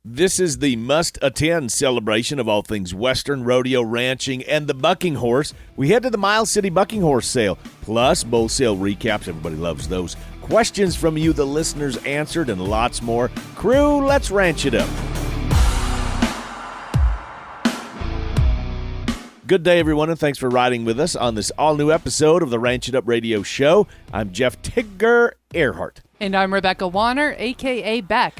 This is the must-attend celebration of all things Western, rodeo, ranching, and the bucking horse. We head to the Miles City Bucking Horse Sale, plus bull sale recaps. Everybody loves those. Questions from you, the listeners, answered, and lots more. Crew, let's ranch it up. Good day, everyone, and thanks for riding with us on this all-new episode of the Ranch It Up Radio Show. I'm Jeff Tigger Erhardt. And I'm Rebecca Wanner, a.k.a. Beck.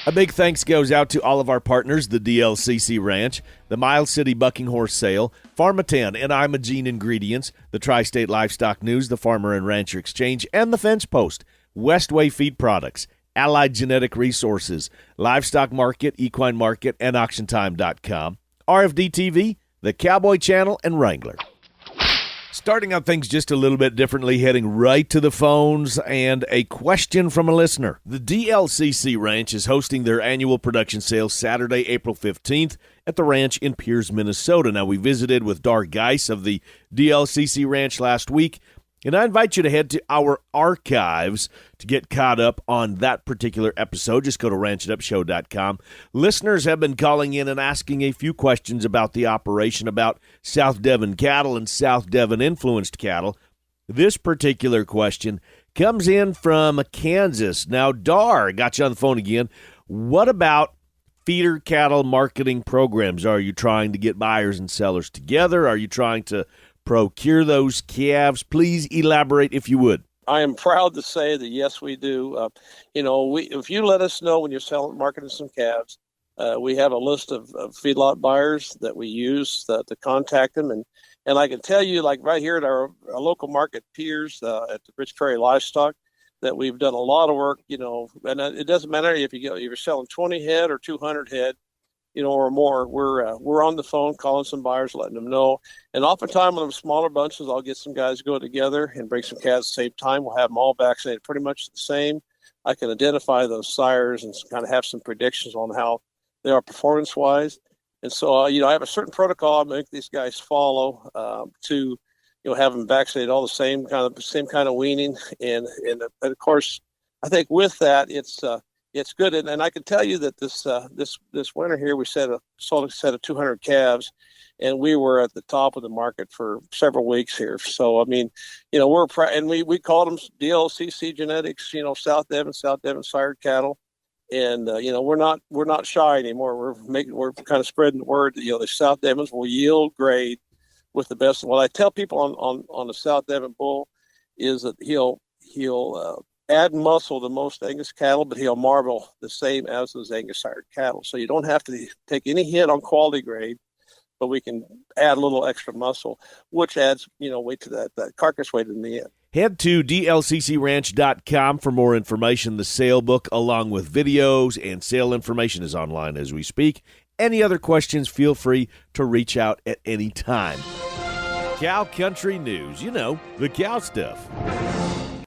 A big thanks goes out to all of our partners, the DLCC Ranch, the Miles City Bucking Horse Sale, Pharma10 and Imogene Ingredients, the Tri-State Livestock News, the Farmer and Rancher Exchange, and the Fence Post, Westway Feed Products, Allied Genetic Resources, Livestock Market, Equine Market, and AuctionTime.com, RFD TV, the Cowboy Channel, and Wrangler. Starting out things just a little bit differently, heading right to the phones, and a question from a listener. The DLCC Ranch is hosting their annual production sale Saturday, April 15th at the ranch in Pierce, Minnesota. Now, we visited with Dar Geis of the DLCC Ranch last week, and I invite you to head to our archives to get caught up on that particular episode. Just go to ranchitupshow.com. Listeners have been calling in and asking a few questions about the operation, about South Devon cattle and South Devon-influenced cattle. This particular question comes in from Kansas. Now, Dar, got you on the phone again. What about feeder cattle marketing programs? Are you trying to get buyers and sellers together? Are you trying to procure those calves? Please elaborate if you would. I am proud to say that yes, we do. If you let us know when you're marketing some calves, we have a list of feedlot buyers that we use to contact them, and I can tell you, like right here at our local market, Piers, at the Rich Prairie Livestock, that we've done a lot of work. And it doesn't matter if you're selling 20 head or 200 head. Or more, we're on the phone calling some buyers, letting them know. And oftentimes on them smaller bunches, I'll get some guys to go together and bring some calves at the same time. We'll have them all vaccinated pretty much the same. I can identify those sires and kind of have some predictions on how they are performance-wise. And so, I have a certain protocol I make these guys follow to, have them vaccinated all the same kind of weaning. And of course, I think with that, it's good, and I can tell you that this winter here we sold a set of 200 calves, and we were at the top of the market for several weeks here. So we called them DLCC genetics, South Devon sired cattle, and we're not shy anymore. We're kind of spreading the word that the South Devons will yield grade with the best. What I tell people on the South Devon bull is that he'll add muscle to most Angus cattle, but he'll marble the same as those Angus sired cattle. So you don't have to take any hit on quality grade, but we can add a little extra muscle, which adds, weight to that carcass weight in the end. Head to dlccranch.com for more information. The sale book, along with videos and sale information, is online as we speak. Any other questions, feel free to reach out at any time. Cow Country News, the cow stuff.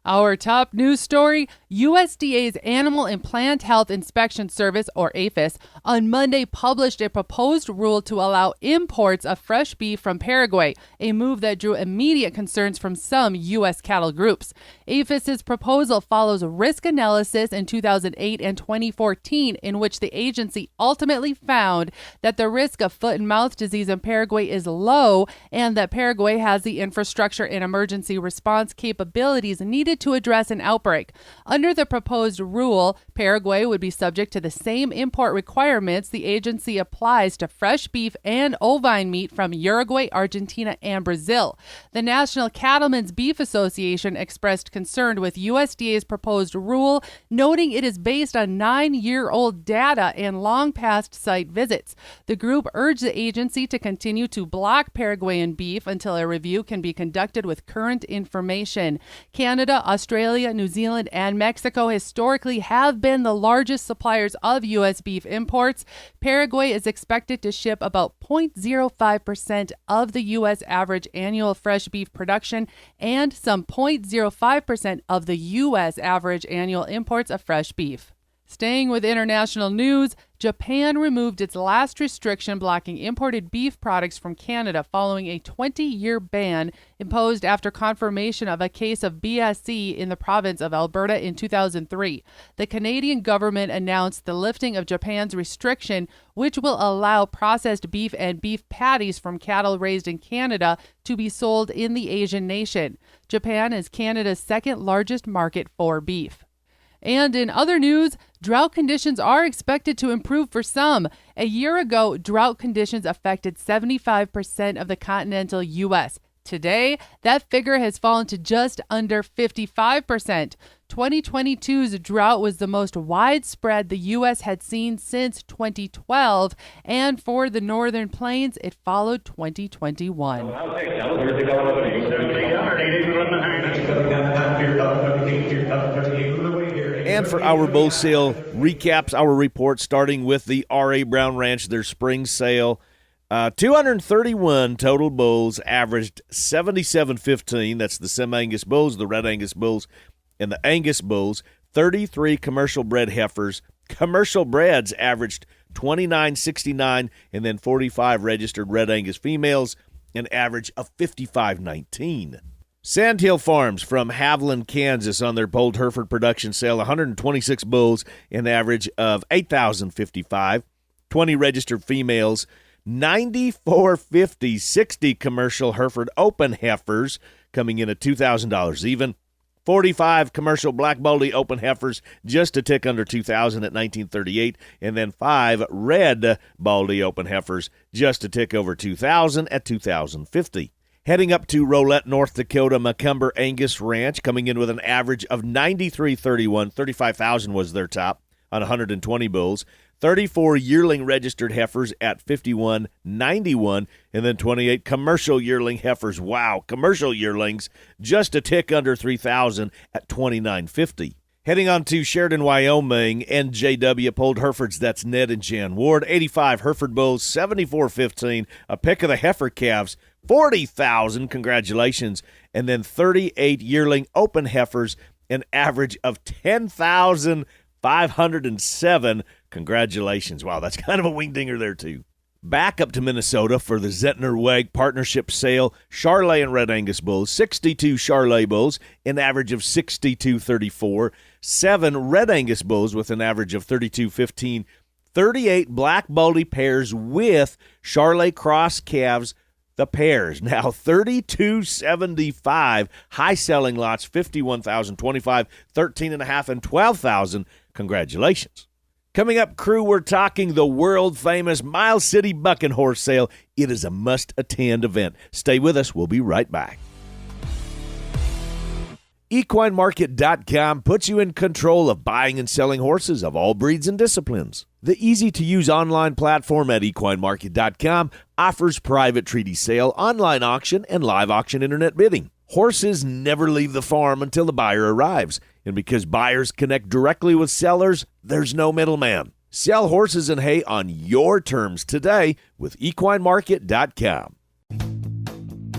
Our top news story, USDA's Animal and Plant Health Inspection Service, or APHIS, on Monday published a proposed rule to allow imports of fresh beef from Paraguay, a move that drew immediate concerns from some U.S. cattle groups. APHIS's proposal follows risk analysis in 2008 and 2014, in which the agency ultimately found that the risk of foot and mouth disease in Paraguay is low and that Paraguay has the infrastructure and emergency response capabilities needed to address an outbreak. Under the proposed rule, Paraguay would be subject to the same import requirements the agency applies to fresh beef and ovine meat from Uruguay, Argentina, and Brazil. The National Cattlemen's Beef Association expressed concern with USDA's proposed rule, noting it is based on 9-year-old data and long past site visits. The group urged the agency to continue to block Paraguayan beef until a review can be conducted with current information. Canada, Australia, New Zealand, and Mexico historically have been the largest suppliers of U.S. beef imports. Paraguay is expected to ship about 0.05% of the U.S. average annual fresh beef production and some 0.05% of the U.S. average annual imports of fresh beef. Staying with international news, Japan removed its last restriction blocking imported beef products from Canada following a 20-year ban imposed after confirmation of a case of BSE in the province of Alberta in 2003. The Canadian government announced the lifting of Japan's restriction, which will allow processed beef and beef patties from cattle raised in Canada to be sold in the Asian nation. Japan is Canada's second largest market for beef. And in other news, drought conditions are expected to improve for some. A year ago, drought conditions affected 75% of the continental U.S. Today, that figure has fallen to just under 55%. 2022's drought was the most widespread the U.S. had seen since 2012, and for the northern plains, it followed 2021. And for our bull sale recaps, our report starting with the R.A. Brown Ranch, their spring sale. 231 total bulls, averaged 77.15. That's the Sem-Angus bulls, the Red Angus bulls, and the Angus bulls. 33 commercial bred heifers. Commercial breds averaged 29.69, and then 45 registered Red Angus females, an average of 55.19. Sandhill Farms from Haviland, Kansas, on their polled Hereford production sale, 126 bulls, an average of 8,055. 20 registered females, 94.50. 60 commercial Hereford open heifers coming in at $2,000 even. 45 commercial Black Baldy open heifers, just a tick under $2,000 at $1,938, and then 5 red Baldy open heifers, just a tick over $2,000 at $2,050. Heading up to Rolette, North Dakota, Macomber Angus Ranch, coming in with an average of 93.31. 35,000 was their top on 120 bulls. 34 yearling registered heifers at 51.91, and then 28 commercial yearling heifers. Wow, commercial yearlings, just a tick under 3,000 at 29.50. Heading on to Sheridan, Wyoming, NJW polled Herefords, that's Ned and Jan Ward. 85 Hereford bulls, 74.15. A pick of the heifer calves, 40,000, congratulations. And then 38 yearling open heifers, an average of 10,507. Congratulations. Wow, that's kind of a wing-dinger there, too. Back up to Minnesota for the Zettner-Weg Partnership Sale. Charolais and Red Angus bulls, 62 Charolais bulls, an average of 62.34. 7 Red Angus bulls with an average of 32.15. 38 Black Baldy pairs with Charolais cross calves, the pairs. Now 32.75. High selling lots, 51,000, 25, 13.5, and 12,000. Congratulations. Coming up, crew, we're talking the world-famous Miles City Bucking Horse Sale. It is a must-attend event. Stay with us. We'll be right back. EquineMarket.com puts you in control of buying and selling horses of all breeds and disciplines. The easy-to-use online platform at EquineMarket.com offers private treaty sale, online auction, and live auction internet bidding. Horses never leave the farm until the buyer arrives, and because buyers connect directly with sellers, there's no middleman. Sell horses and hay on your terms today with EquineMarket.com.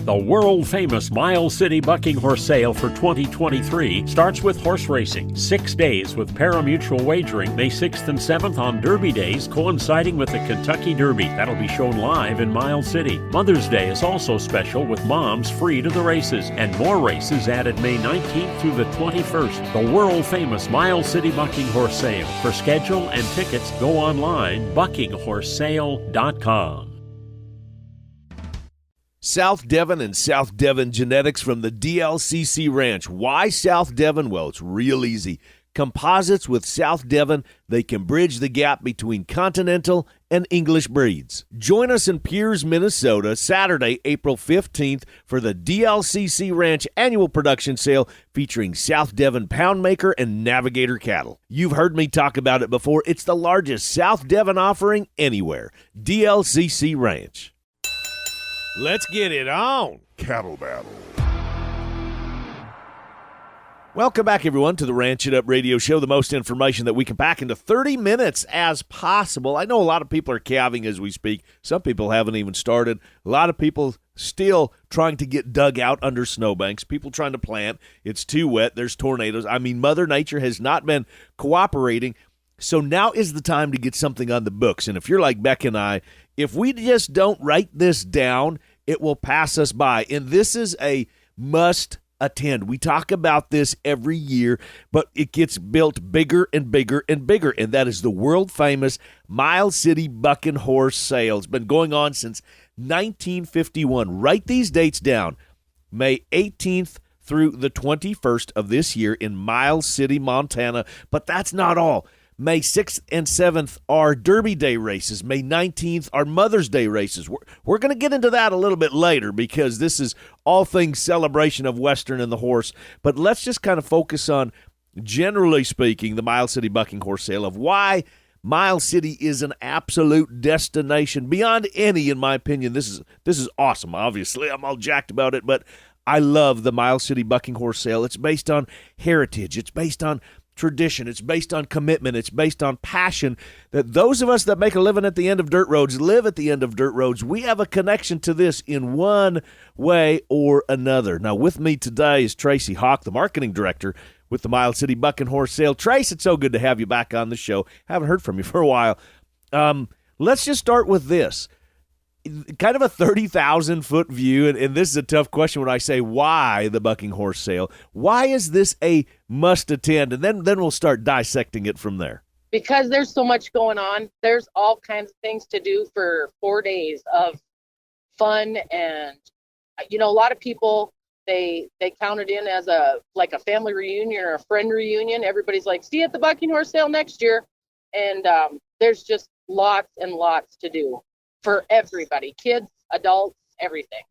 The world-famous Miles City Bucking Horse Sale for 2023 starts with horse racing. 6 days with pari-mutuel wagering, May 6th and 7th on Derby days, coinciding with the Kentucky Derby. That'll be shown live in Miles City. Mother's Day is also special with moms free to the races, and more races added May 19th through the 21st. The world-famous Miles City Bucking Horse Sale. For schedule and tickets, go online, buckinghorsesale.com. South Devon and South Devon genetics from the DLCC Ranch. Why South Devon? Well, it's real easy. Composites with South Devon, they can bridge the gap between continental and English breeds. Join us in Pierce, Minnesota, Saturday, April 15th for the DLCC Ranch annual production sale featuring South Devon Poundmaker and Navigator cattle. You've heard me talk about it before. It's the largest South Devon offering anywhere. DLCC Ranch. Let's get it on. Cattle Battle. Welcome back, everyone, to the Ranch It Up radio show, the most information that we can pack into 30 minutes as possible. I know a lot of people are calving as we speak. Some people haven't even started. A lot of people still trying to get dug out under snowbanks. People trying to plant. It's too wet. There's tornadoes. I mean, Mother Nature has not been cooperating. So now is the time to get something on the books. And if you're like Beck and I, if we just don't write this down, it will pass us by. And this is a must attend. We talk about this every year, but it gets built bigger and bigger and bigger. And that is the world famous Miles City Bucking Horse Sale. It's been going on since 1951. Write these dates down. May 18th through the 21st of this year in Miles City, Montana. But that's not all. May 6th and 7th are Derby Day races. May 19th are Mother's Day races. We're going to get into that a little bit later because this is all things celebration of Western and the horse. But let's just kind of focus on, generally speaking, the Miles City Bucking Horse Sale, of why Miles City is an absolute destination beyond any, in my opinion. This is awesome. Obviously, I'm all jacked about it, but I love the Miles City Bucking Horse Sale. It's based on heritage. It's based on tradition. It's based on commitment. It's based on passion, that those of us that make a living at the end of dirt roads live at the end of dirt roads. We have a connection to this in one way or another. Now, with me today is Tracy Hawk, the marketing director with the Miles City Bucking Horse Sale. Trace, it's so good to have you back on the show. Haven't heard from you for a while. Let's just start with this. Kind of a 30,000-foot view, and this is a tough question when I say why the Bucking Horse Sale. Why is this a must-attend? And then we'll start dissecting it from there. Because there's so much going on. There's all kinds of things to do for 4 days of fun, and a lot of people they count it in as a family reunion or a friend reunion. Everybody's like, see you at the Bucking Horse Sale next year, and there's just lots and lots to do for everybody, kids, adults, everything.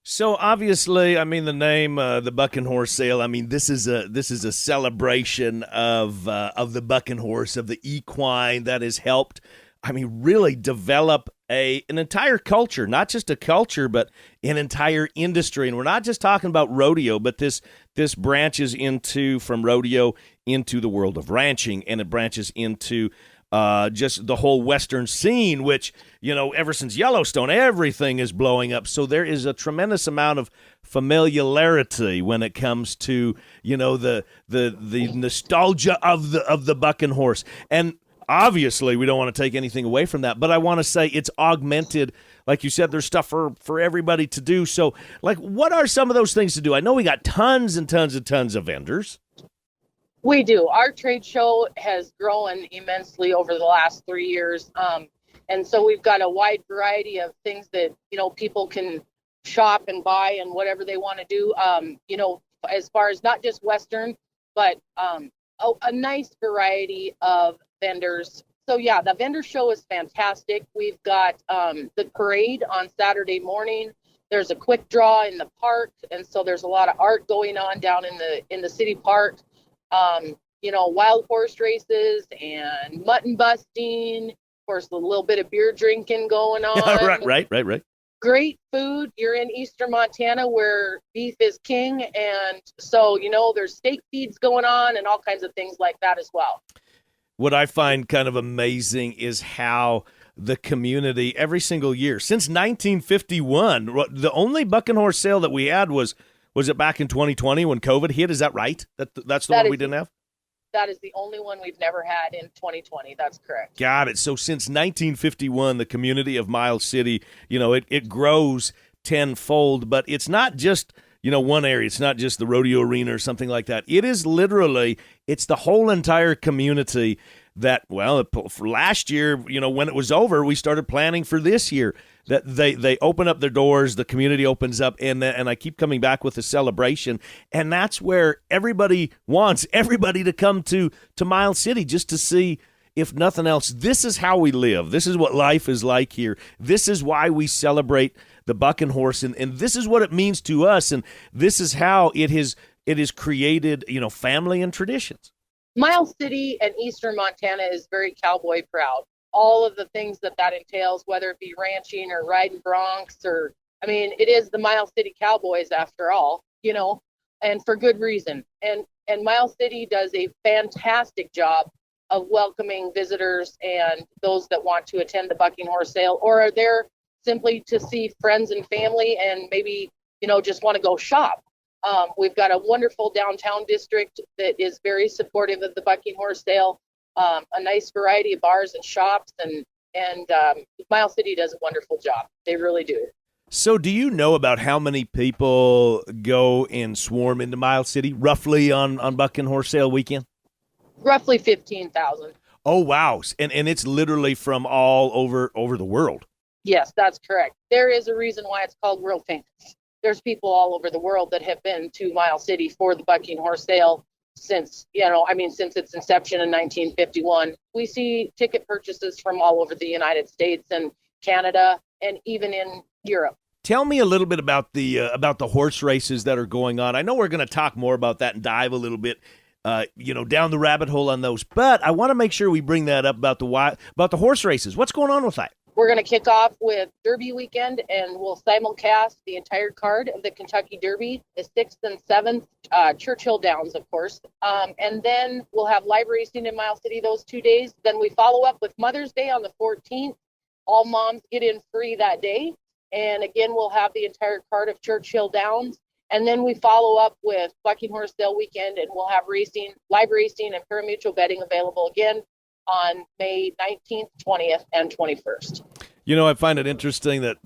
So obviously, I mean, the name, the Bucking Horse Sale. I mean, this is a celebration of the bucking horse, of the equine that has helped, I mean, really develop an entire culture, not just a culture, but an entire industry. And we're not just talking about rodeo, but this branches from rodeo into the world of ranching, and it branches into just the whole Western scene, which, ever since Yellowstone, everything is blowing up. So there is a tremendous amount of familiarity when it comes to, the nostalgia of the bucking horse. And obviously, we don't want to take anything away from that, but I want to say it's augmented. Like you said, there's stuff for everybody to do. So, what are some of those things to do? I know we got tons and tons and tons of vendors. We do. Our trade show has grown immensely over the last 3 years. And so we've got a wide variety of things that, people can shop and buy and whatever they want to do, as far as not just Western, but a nice variety of vendors. So, yeah, the vendor show is fantastic. We've got the parade on Saturday morning. There's a quick draw in the park. And so there's a lot of art going on down in the city park. Wild horse races and mutton busting. Of course, a little bit of beer drinking going on. Right. Great food. You're in Eastern Montana where beef is king. And so, there's steak feeds going on and all kinds of things like that as well. What I find kind of amazing is how the community every single year, since 1951, the only bucking horse sale that we had was it back in 2020 when COVID hit? Is that right? That's the one we didn't have? That is the only one we've never had in 2020. That's correct. Got it. So since 1951, the community of Miles City, it grows tenfold, but it's not just, one area. It's not just the rodeo arena or something like that. It is literally, it's the whole entire community that, for last year, when it was over, we started planning for this year. That they open up their doors, the community opens up, and I keep coming back with a celebration, and that's where everybody wants everybody to come to Miles City just to see, if nothing else, this is how we live. This is what life is like here. This is why we celebrate the bucking horse, and this is what it means to us, and this is how it is created, family and traditions. Miles City and Eastern Montana is very cowboy proud. All of the things that entails, whether it be ranching or riding broncs it is the Miles City Cowboys after all, and for good reason. And Miles City does a fantastic job of welcoming visitors and those that want to attend the bucking horse sale or are there simply to see friends and family and maybe, just want to go shop. We've got a wonderful downtown district that is very supportive of the bucking horse sale. a nice variety of bars and shops, and Miles City does a wonderful job. They really do. So do you know about how many people go and swarm into Miles City roughly on Bucking Horse Sale weekend? Roughly 15,000. Oh, wow. And it's literally from all over the world. Yes, that's correct. There is a reason why it's called world famous. There's people all over the world that have been to Miles City for the Bucking Horse Sale since its inception in 1951. We see ticket purchases from all over the United States and Canada and even in Europe. Tell me a little bit about the horse races that are going on. I know we're going to talk more about that and dive a little bit down the rabbit hole on those, but I want to make sure we bring that up about the horse races. What's going on with that? We're going to kick off with Derby weekend, and we'll simulcast the entire card of the Kentucky Derby, the 6th and 7th, Churchill Downs, of course. And then we'll have live racing in Miles City those 2 days. Then we follow up with Mother's Day on the 14th. All moms get in free that day. And again, we'll have the entire card of Churchill Downs. And then we follow up with Bucking Horse Sale weekend, and we'll have racing, live racing, and pari-mutuel betting available again on May 19th, 20th, and 21st. I find it interesting that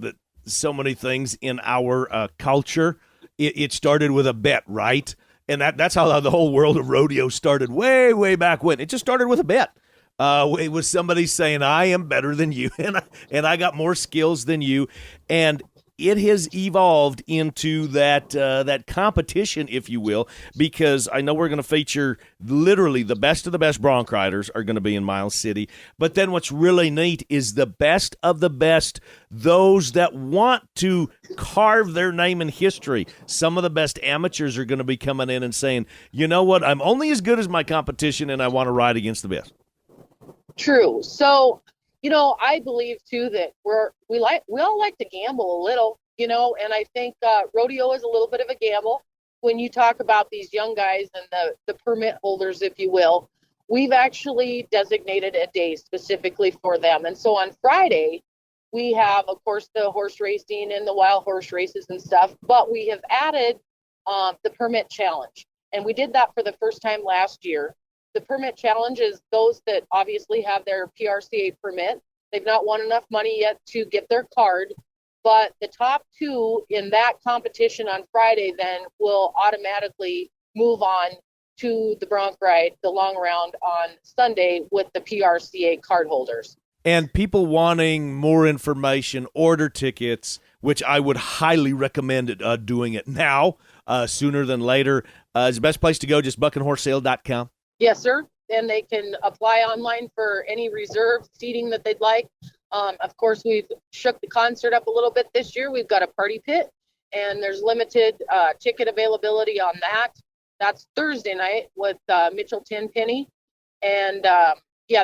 so many things in our culture, it started with a bet, right? And that's how the whole world of rodeo started way, way back when. It just started with a bet. It was somebody saying, I am better than you, and I got more skills than you. And it has evolved into that competition, if you will, because I know we're going to feature literally the best of the best bronc riders are going to be in Miles City. But then what's really neat is the best of the best, those that want to carve their name in history. Some of the best amateurs are going to be coming in and saying, you know what, I'm only as good as my competition, and I want to ride against the best. True. So, I believe too that we all like to gamble a little, and I think rodeo is a little bit of a gamble. When you talk about these young guys and the permit holders, if you will, we've actually designated a day specifically for them. And so on Friday, we have, of course, the horse racing and the wild horse races and stuff, but we have added the permit challenge. And we did that for the first time last year. The permit challenge is those that obviously have their PRCA permit. They've not won enough money yet to get their card, but the top two in that competition on Friday then will automatically move on to the bronc ride, the long round on Sunday with the PRCA card holders. And people wanting more information, order tickets, which I would highly recommend doing it now, sooner than later. Is the best place to go just buckinghorsesale.com? Yes, sir. And they can apply online for any reserved seating that they'd like. Of course, we've shook the concert up a little bit this year. We've got a party pit, and there's limited ticket availability on that. That's Thursday night with Mitchell Tenpenny. And,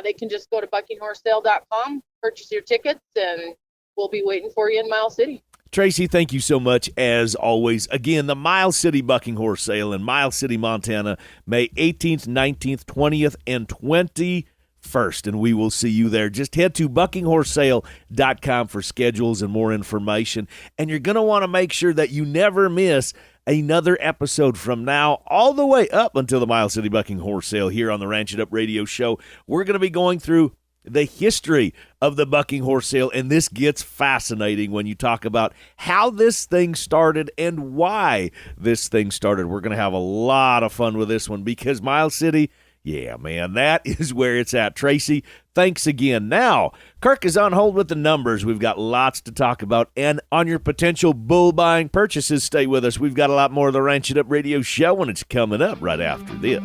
they can just go to buckinghorsesale.com, purchase your tickets, and we'll be waiting for you in Miles City. Tracy, thank you so much, as always. Again, the Miles City Bucking Horse Sale in Miles City, Montana, May 18th, 19th, 20th, and 21st, and we will see you there. Just head to buckinghorsesale.com for schedules and more information, and you're going to want to make sure that you never miss another episode from now all the way up until the Miles City Bucking Horse Sale here on the Ranch It Up Radio Show. We're going to be going through the history of the Bucking Horse Sale, and this gets fascinating when you talk about how this thing started and why this thing started. We're going to have a lot of fun with this one because Miles City, yeah, man, that is where it's at. Tracy, thanks again. Now, Kirk is on hold with the numbers. We've got lots to talk about, and on your potential bull buying purchases, stay with us. We've got a lot more of the Ranch It Up Radio Show, and it's coming up right after this.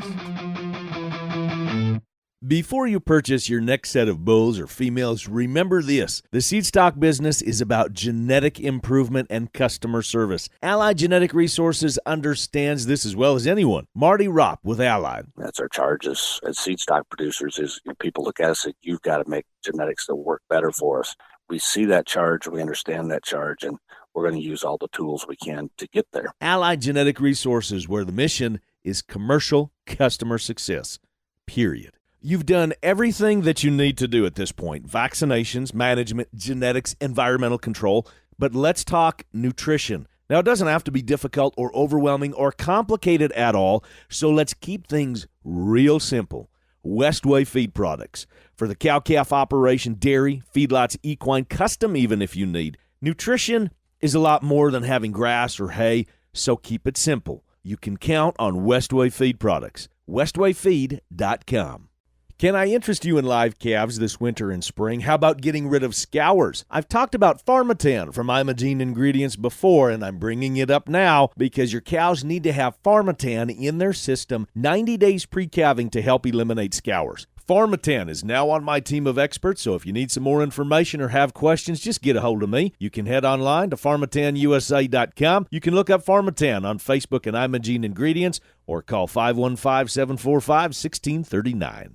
Before you purchase your next set of bulls or females, remember this. The seed stock business is about genetic improvement and customer service. Allied Genetic Resources understands this as well as anyone. Marty Ropp with Allied. That's our charge as seed stock producers is people look at us and you've got to make genetics that work better for us. We see that charge, we understand that charge, and we're going to use all the tools we can to get there. Allied Genetic Resources, where the mission is commercial customer success, period. You've done everything that you need to do at this point. Vaccinations, management, genetics, environmental control. But let's talk nutrition. Now, it doesn't have to be difficult or overwhelming or complicated at all, so let's keep things real simple. Westway Feed Products. For the cow-calf operation, dairy, feedlots, equine, custom even if you need. Nutrition is a lot more than having grass or hay, so keep it simple. You can count on Westway Feed Products. westwayfeed.com. Can I interest you in live calves this winter and spring? How about getting rid of scours? I've talked about Pharmatan from Imogene Ingredients before, and I'm bringing it up now because your cows need to have Pharmatan in their system 90 days pre-calving to help eliminate scours. Pharmatan is now on my team of experts, so if you need some more information or have questions, just get a hold of me. You can head online to PharmatanUSA.com. You can look up Pharmatan on Facebook and Imogene Ingredients, or call 515-745-1639.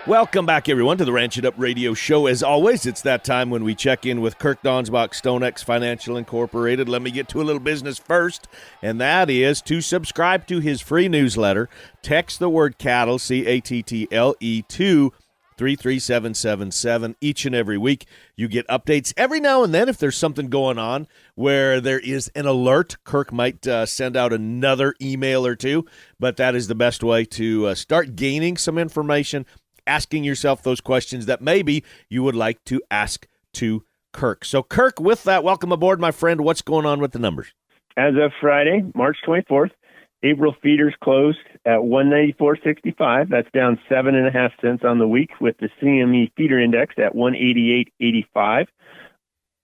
Welcome back, everyone, to the Ranch It Up radio show. As always, it's that time when we check in with Kirk Donsbach, StoneX Financial Incorporated. Let me get to a little business first, and that is to subscribe to his free newsletter. Text the word cattle, C-A-T-T-L-E, to 33777 each and every week. You get updates every now and then if there's something going on where there is an alert. Kirk might send out another email or two, but that is the best way to start gaining some information, asking yourself those questions that maybe you would like to ask to Kirk. So, Kirk, with that, welcome aboard, my friend. What's going on with the numbers? As of Friday, March 24th, April feeders closed at 194.65. That's down 7.5 cents on the week, with the CME feeder index at 188.85.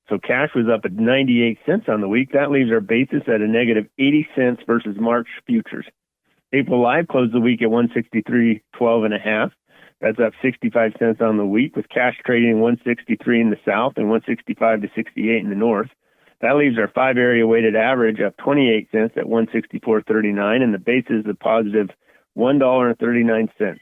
So cash was up at 98 cents on the week. That leaves our basis at a negative 80 cents versus March futures. April live closed the week at 163.12.5. That's up 65 cents on the week, with cash trading 163 in the south and 165 to 68 in the north. That leaves our 5-area weighted average up 28 cents at 164.39, and the base is a positive $1.39.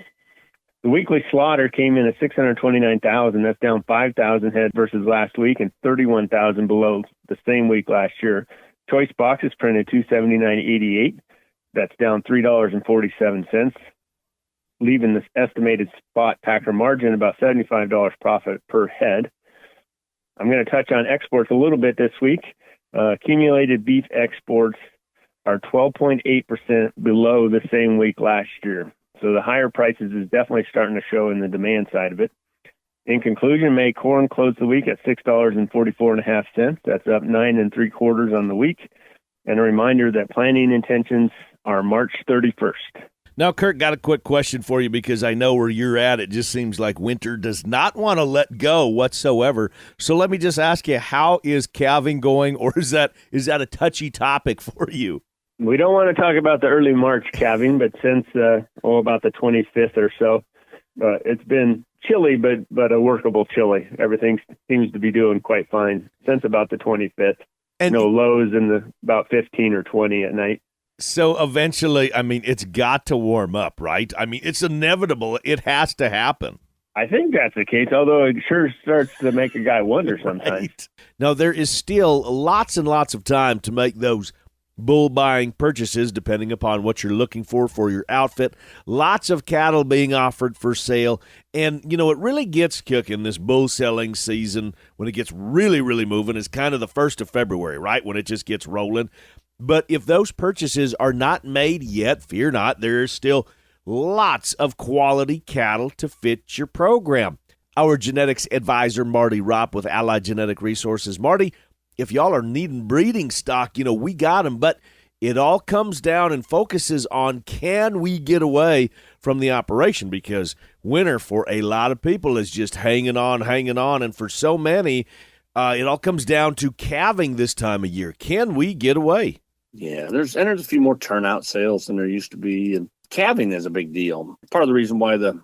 The weekly slaughter came in at 629,000. That's down 5,000 head versus last week and 31,000 below the same week last year. Choice boxes printed 279.88. That's down $3.47, leaving the estimated spot packer margin about $75 profit per head. I'm going to touch on exports a little bit this week. Accumulated beef exports are 12.8% below the same week last year. So the higher prices is definitely starting to show in the demand side of it. In conclusion, May corn closed the week at $6.44.5. That's up 9 3/4 on the week. And a reminder that planting intentions are March 31st. Now, Kirk, got a quick question for you because I know where you're at. It just seems like winter does not want to let go whatsoever. So let me just ask you, how is calving going, or is that a touchy topic for you? We don't want to talk about the early March calving, but since about the 25th or so, it's been chilly, but a workable chilly. Everything seems to be doing quite fine since about the 25th. And no lows in the about 15 or 20 at night. So eventually, I mean, it's got to warm up, right? I mean, it's inevitable. It has to happen. I think that's the case, although it sure starts to make a guy wonder sometimes. Right. Now, there is still lots and lots of time to make those bull buying purchases, depending upon what you're looking for your outfit. Lots of cattle being offered for sale. And, it really gets cooking this bull selling season when it gets really, really moving. It's kind of the 1st of February, right, when it just gets rolling. But if those purchases are not made yet, fear not, there is still lots of quality cattle to fit your program. Our genetics advisor, Marty Ropp with Allied Genetic Resources. Marty, if y'all are needing breeding stock, we got them, but it all comes down and focuses on, can we get away from the operation? Because winter for a lot of people is just hanging on, and for so many, it all comes down to calving this time of year. Can we get away? Yeah, there's a few more turnout sales than there used to be, and calving is a big deal. Part of the reason why the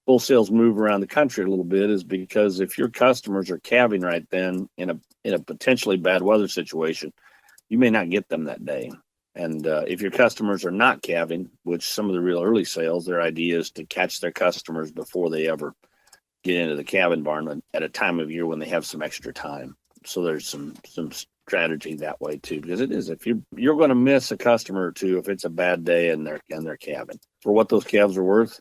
bull sales move around the country a little bit is because if your customers are calving right then in a potentially bad weather situation, you may not get them that day. And if your customers are not calving, which some of the real early sales, their idea is to catch their customers before they ever get into the calving barn at a time of year when they have some extra time. So there's some strategy that way too, because it is, if you're going to miss a customer or two if it's a bad day and they're calving. For what those calves are worth,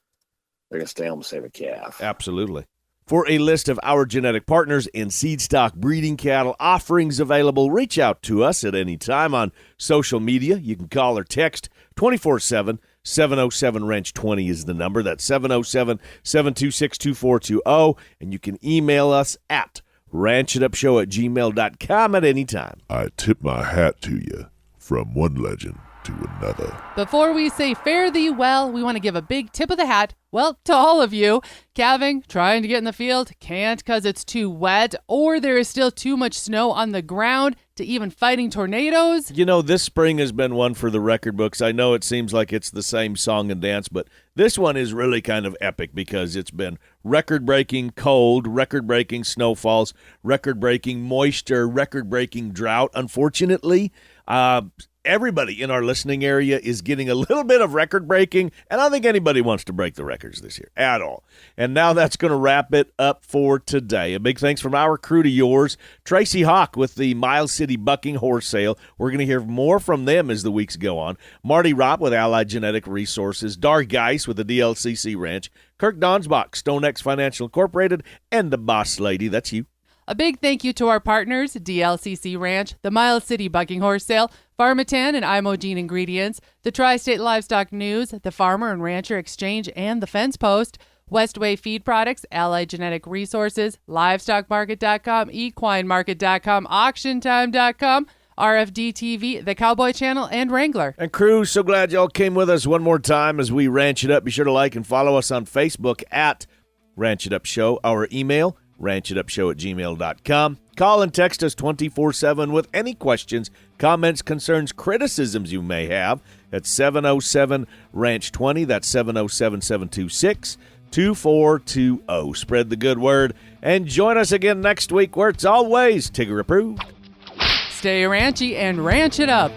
they're going to stay home and save a calf. Absolutely. For a list of our genetic partners and seed stock breeding cattle offerings available, reach out to us at any time on social media. You can call or text 24/7. 707-RANCH20 is the number. That's 707-726-2420. And you can email us at ranchitupshow@gmail.com at any time. I tip my hat to you from one legend to another. Before we say fare thee well, we want to give a big tip of the hat, well, to all of you. Calving, trying to get in the field, can't because it's too wet, or there is still too much snow on the ground, to even fighting tornadoes. You know, this spring has been one for the record books. I know it seems like it's the same song and dance, but this one is really kind of epic because it's been record-breaking cold, record-breaking snowfalls, record-breaking moisture, record-breaking drought. Unfortunately, everybody in our listening area is getting a little bit of record breaking, and I don't think anybody wants to break the records this year at all. And now that's going to wrap it up for today. A big thanks from our crew to yours. Tracy Hawk with the Miles City Bucking Horse Sale. We're going to hear more from them as the weeks go on. Marty Ropp with Allied Genetic Resources. Dar Geis with the DLCC Ranch. Kirk Donsbach, StoneX Financial Incorporated, and the Boss Lady. That's you. A big thank you to our partners, DLCC Ranch, the Miles City Bucking Horse Sale, Pharmatan and Imogene Ingredients, the Tri-State Livestock News, the Farmer and Rancher Exchange, and the Fence Post, Westway Feed Products, Allied Genetic Resources, LivestockMarket.com, EquineMarket.com, AuctionTime.com, RFD TV, the Cowboy Channel, and Wrangler. And crew, so glad y'all came with us one more time as we ranch it up. Be sure to like and follow us on Facebook at Ranch It Up Show. Our email, ranchitupshow@gmail.com. Call and text us 24/7 with any questions, comments, concerns, criticisms you may have at 707-RANCH20. That's 707-726-2420. Spread the good word and join us again next week where it's always Tigger approved. Stay ranchy and ranch it up.